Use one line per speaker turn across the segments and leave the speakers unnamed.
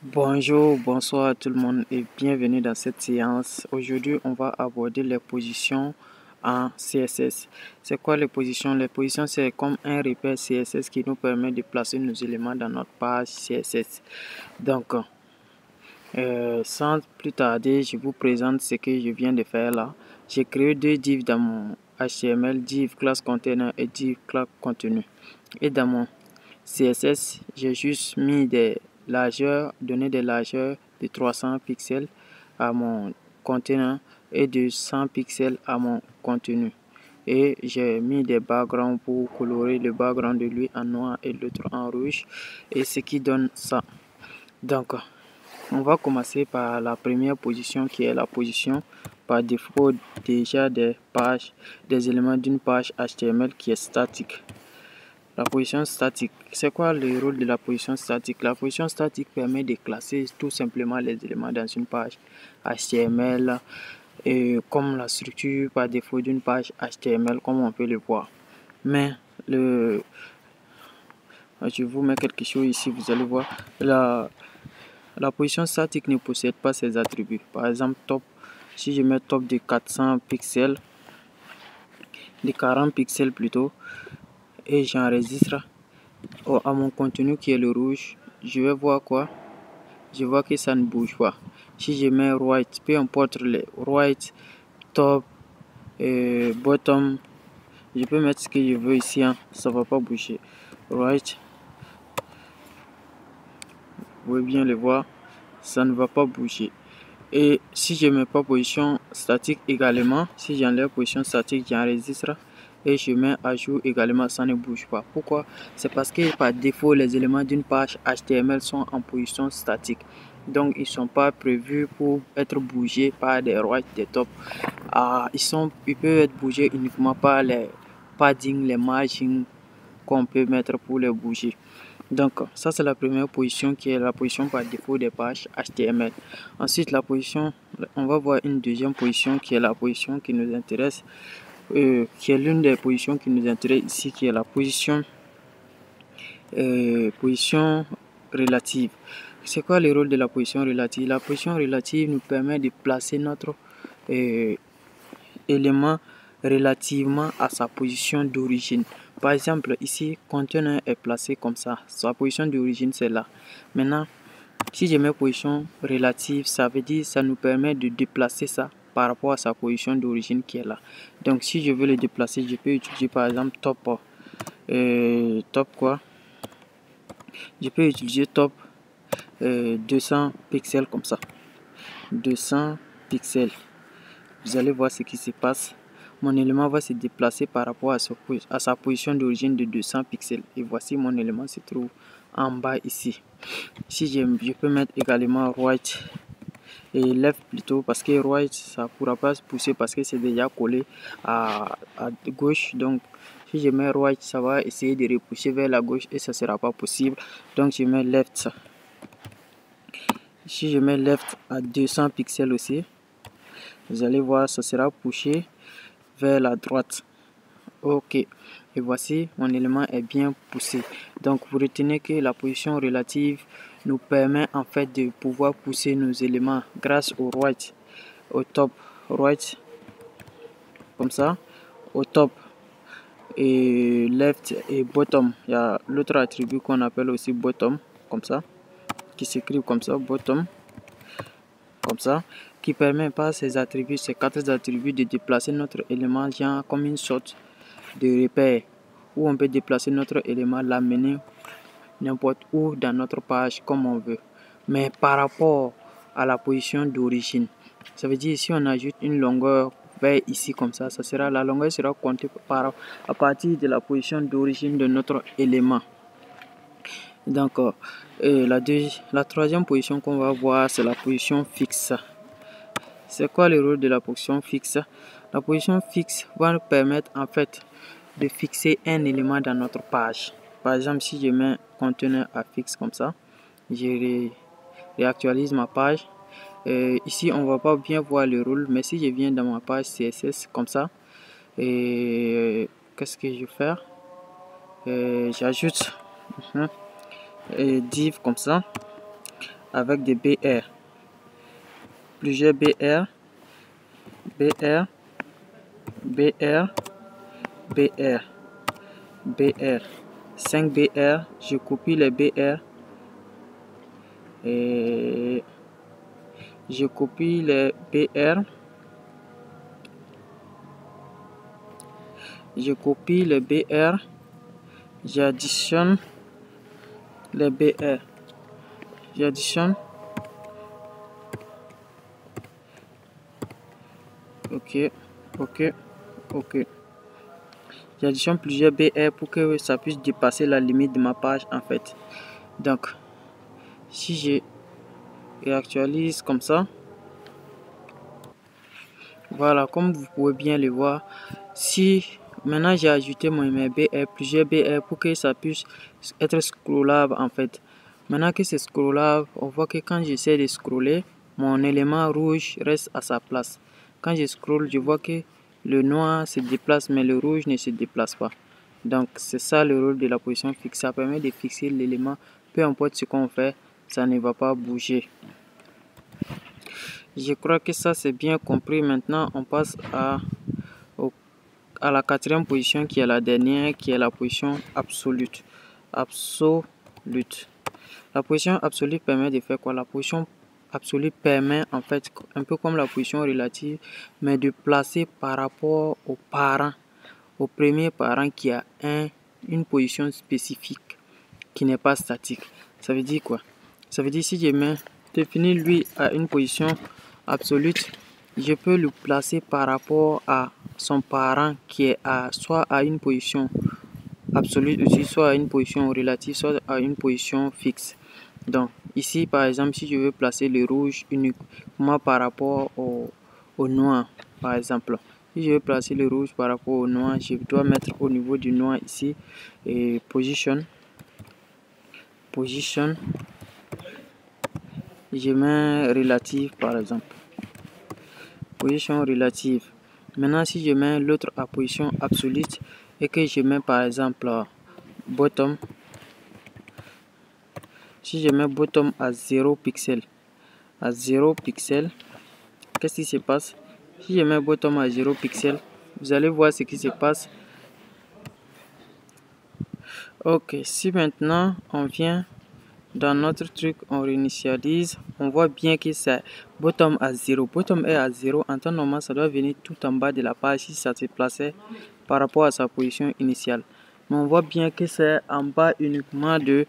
Bonjour, bonsoir à tout le monde et bienvenue dans cette séance. Aujourd'hui, on va aborder les positions en CSS. C'est quoi les positions? Les positions, c'est comme un repère CSS qui nous permet de placer nos éléments dans notre page CSS. Donc, sans plus tarder, je vous présente ce que je viens de faire là. J'ai créé deux divs dans mon HTML, div class container et div class contenu. Et dans mon CSS, j'ai juste mis des largeurs, donné des largeurs de 300 pixels à mon contenant et de 100 pixels à mon contenu. Et j'ai mis des backgrounds pour colorer le background de lui en noir et l'autre en rouge. Et ce qui donne ça. Donc, on va commencer par la première position qui est la position par défaut déjà des pages, des éléments d'une page HTML qui est statique. La position statique. C'est quoi le rôle de la position statique? La position statique permet de classer tout simplement les éléments dans une page HTML et comme la structure par défaut d'une page HTML comme on peut le voir. Mais je vous mets quelque chose ici, vous allez voir. La position statique ne possède pas ces attributs. Par exemple, top. Si je mets top de 400 pixels, de 40 pixels plutôt, et j'enregistre à mon contenu qui est le rouge, je vais voir quoi? Je vois que ça ne bouge pas. Si je mets right, peu importe les right, top, bottom, je peux mettre ce que je veux ici, hein, ça va pas bouger. Right, vous pouvez bien le voir, ça ne va pas bouger. Et si je mets pas position statique également, si j'enlève position statique, j'enregistre et je mets à jour également, ça ne bouge pas. Pourquoi? C'est parce que par défaut, les éléments d'une page HTML sont en position statique. Donc, ils ne sont pas prévus pour être bougés par des right, des top. Ils peuvent être bougés uniquement par les padding, les margins qu'on peut mettre pour les bouger. Donc, ça c'est la première position qui est la position par défaut des pages HTML. Ensuite, on va voir une deuxième position qui est la position qui nous intéresse, qui est l'une des positions qui nous intéresse ici, qui est la position relative. C'est quoi le rôle de la position relative? La position relative nous permet de placer notre élément relativement à sa position d'origine. Par exemple, ici, conteneur est placé comme ça. Sa position d'origine, c'est là. Maintenant, si je mets position relative, ça veut dire ça nous permet de déplacer ça par rapport à sa position d'origine qui est là. Donc, si je veux le déplacer, je peux utiliser par exemple top. Top quoi? Je peux utiliser top 200 pixels comme ça. 200 pixels. Vous allez voir ce qui se passe. Mon élément va se déplacer par rapport à sa position d'origine de 200 pixels. Et voici mon élément se trouve en bas ici. Si je peux mettre également right et left plutôt parce que right ça ne pourra pas se pousser parce que c'est déjà collé à gauche. Donc si je mets right, ça va essayer de repousser vers la gauche et ça ne sera pas possible. Donc je mets left. Si je mets left à 200 pixels aussi, vous allez voir, ça sera poussé vers la droite. Ok, et voici mon élément est bien poussé. Donc vous retenez que la position relative nous permet en fait de pouvoir pousser nos éléments grâce au right, au top, right, comme ça, au top et left et bottom. Il y a l'autre attribut qu'on appelle aussi bottom, comme ça, qui s'écrit comme ça, bottom, comme ça, qui permet par ces attributs, ces quatre attributs de déplacer notre élément genre comme une sorte de repère où on peut déplacer notre élément, l'amener n'importe où dans notre page comme on veut. Mais par rapport à la position d'origine, ça veut dire si on ajoute une longueur vers ici comme ça, la longueur sera comptée à partir de la position d'origine de notre élément. Donc la troisième position qu'on va voir, c'est la position fixe. C'est quoi le rôle de la position fixe? La position fixe va nous permettre en fait de fixer un élément dans notre page. Par exemple, si je mets conteneur à fixe comme ça, je réactualise ma page. Ici, on ne va pas bien voir le rôle, mais si je viens dans ma page CSS comme ça, qu'est-ce que je vais faire? J'ajoute div comme ça. avec des BR. Plusieurs BR, BR, BR, BR, BR. 5 BR, je copie les BR et je copie les BR. Je copie les BR, j'additionne les BR, j'additionne, ok, ok, ok. J'additionne plusieurs BR pour que ça puisse dépasser la limite de ma page en fait. Donc, si je réactualise comme ça, voilà, comme vous pouvez bien le voir, si maintenant j'ai ajouté mes BR, plusieurs BR pour que ça puisse être scrollable en fait. Maintenant que c'est scrollable, on voit que quand j'essaie de scroller, mon élément rouge reste à sa place. Quand je scroll, je vois que le noir se déplace mais le rouge ne se déplace pas. Donc c'est ça le rôle de la position fixe. Ça permet de fixer l'élément, peu importe ce qu'on fait, ça ne va pas bouger. Je crois que ça c'est bien compris. Maintenant on passe à la quatrième position qui est la dernière, qui est la position absolue. La position absolue permet de faire quoi? La position absolue permet en fait, un peu comme la position relative, mais de placer par rapport au parent, au premier parent qui a une position spécifique qui n'est pas statique. Ça veut dire quoi? Ça veut dire si je définis lui à une position absolue, je peux le placer par rapport à son parent qui est soit à une position absolue aussi, soit à une position relative, soit à une position fixe. Donc ici par exemple, si je veux placer le rouge uniquement par rapport au noir, par exemple, si je veux placer le rouge par rapport au noir, je dois mettre au niveau du noir ici et position, je mets relative par exemple, position relative. Maintenant si je mets l'autre à position absolue et que je mets par exemple bottom, si je mets bottom à 0 pixel, qu'est-ce qui se passe? Si je mets bottom à 0 pixel, vous allez voir ce qui se passe. Ok, si maintenant on vient dans notre truc, on réinitialise, on voit bien que c'est bottom à 0. Bottom est à 0, en temps normal ça doit venir tout en bas de la page si ça se plaçait par rapport à sa position initiale. Mais on voit bien que c'est en bas uniquement de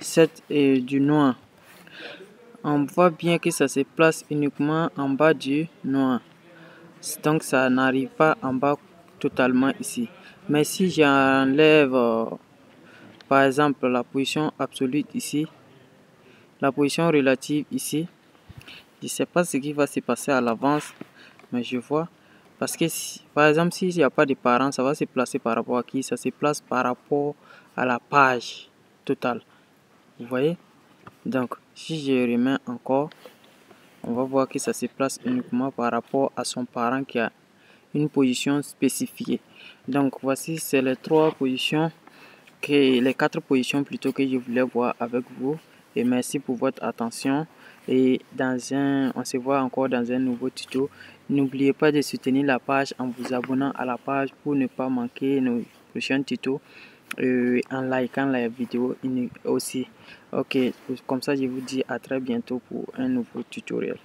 cette et du noir. On voit bien que ça se place uniquement en bas du noir. Donc ça n'arrive pas en bas totalement ici. Mais si j'enlève par exemple la position absolue ici, la position relative ici, je ne sais pas ce qui va se passer à l'avance, mais je vois. Parce que par exemple, s'il n'y a pas de parents, ça va se placer par rapport à qui? Ça se place par rapport à la page totale. Vous voyez? Donc, si je remets encore, on va voir que ça se place uniquement par rapport à son parent qui a une position spécifiée. Donc, voici, c'est les les quatre positions plutôt que je voulais voir avec vous. Et merci pour votre attention. Et on se voit encore dans un nouveau tuto. N'oubliez pas de soutenir la page en vous abonnant à la page pour ne pas manquer nos prochains tutos. En likant la vidéo aussi. Ok, comme ça je vous dis à très bientôt pour un nouveau tutoriel.